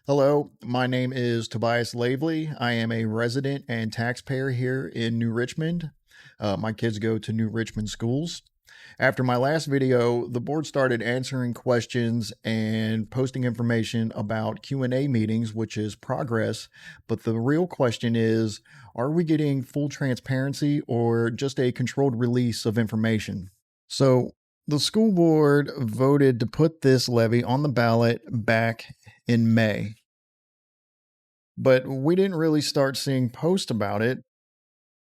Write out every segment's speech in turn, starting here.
Hello, my name is Tobias Levy. I am a resident and taxpayer here in New Richmond. My kids go to New Richmond schools. After my last video, the board started answering questions and posting information about Q&A meetings, which is progress. But the real question is, are we getting full transparency or just a controlled release of information? So the school board voted to put this levy on the ballot back in May. But we didn't really start seeing posts about it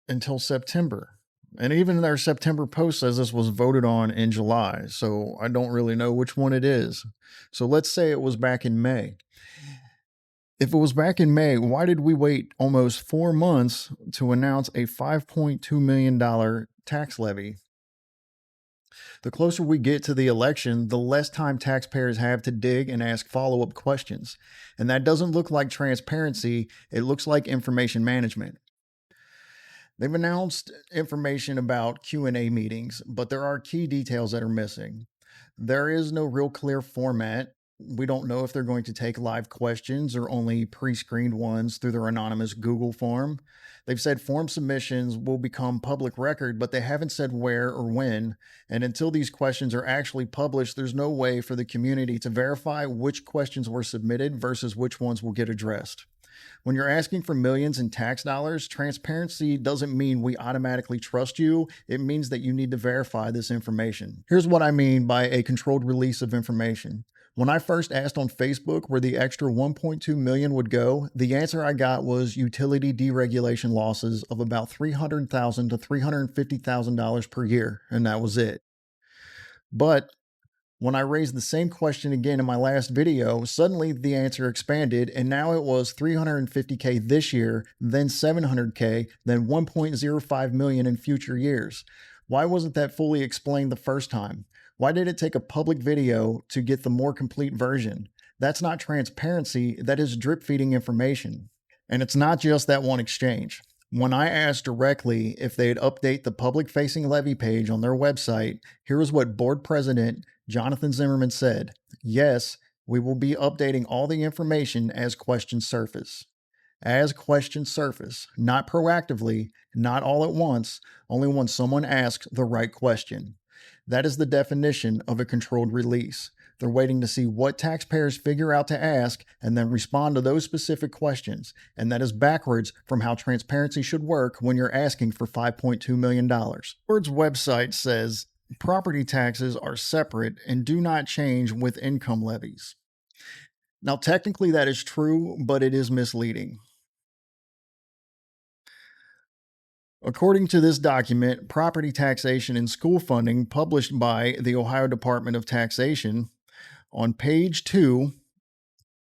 until September. And even their September post says this was voted on in July. So I don't really know which one it is. So let's say it was back in May. If it was back in May, why did we wait almost 4 months to announce a $5.2 million tax levy? The closer we get to the election, the less time taxpayers have to dig and ask follow-up questions. And that doesn't look like transparency, it looks like information management. They've announced information about Q&A meetings, but there are key details that are missing. There is no real clear format. We don't know if they're going to take live questions or only pre-screened ones through their anonymous Google form. They've said form submissions will become public record, but they haven't said where or when. And until these questions are actually published, there's no way for the community to verify which questions were submitted versus which ones will get addressed. When you're asking for millions in tax dollars, transparency doesn't mean we automatically trust you. It means that you need to verify this information. Here's what I mean by a controlled release of information. When I first asked on Facebook where the extra 1.2 million would go, the answer I got was utility deregulation losses of about $300,000 to $350,000 per year, and that was it. But when I raised the same question again in my last video, suddenly the answer expanded, and now it was 350K this year, then 700K, then 1.05 million in future years. Why wasn't that fully explained the first time? Why did it take a public video to get the more complete version? That's not transparency, that is drip feeding information. And it's not just that one exchange. When I asked directly if they'd update the public facing levy page on their website, here is what board president Jonathan Zimmerman said. Yes, we will be updating all the information as questions surface. As questions surface, not proactively, not all at once, only when someone asks the right question. That is the definition of a controlled release. They're waiting to see what taxpayers figure out to ask and then respond to those specific questions. And that is backwards from how transparency should work when you're asking for $5.2 million. Board's website says property taxes are separate and do not change with income levies. Now, technically that is true, but it is misleading. According to this document, Property Taxation and School Funding, published by the Ohio Department of Taxation, on page 2,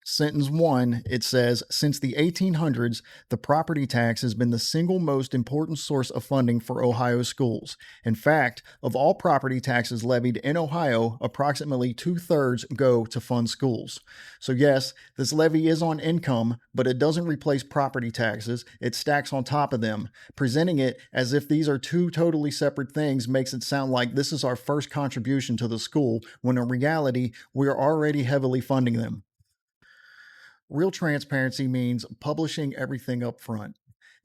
sentence 1, it says, since the 1800s, the property tax has been the single most important source of funding for Ohio schools. In fact, of all property taxes levied in Ohio, approximately 2/3 go to fund schools. So yes, this levy is on income, but it doesn't replace property taxes. It stacks on top of them. Presenting it as if these are two totally separate things makes it sound like this is our first contribution to the school, when in reality, we are already heavily funding them. Real transparency means publishing everything up front.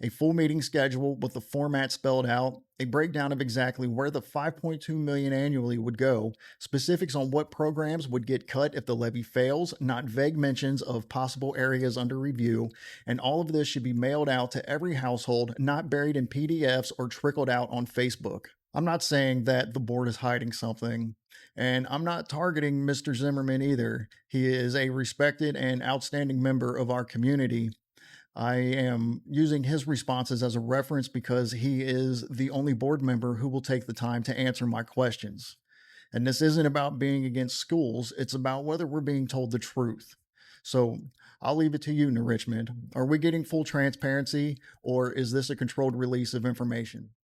A full meeting schedule with the format spelled out, a breakdown of exactly where the 5.2 million annually would go, specifics on what programs would get cut if the levy fails, not vague mentions of possible areas under review, and all of this should be mailed out to every household, not buried in PDFs or trickled out on Facebook. I'm not saying that the board is hiding something, and I'm not targeting Mr. Zimmerman either. He is a respected and outstanding member of our community. I am using his responses as a reference because he is the only board member who will take the time to answer my questions. And this isn't about being against schools, it's about whether we're being told the truth. So I'll leave it to you, New Richmond. Are we getting full transparency, or is this a controlled release of information?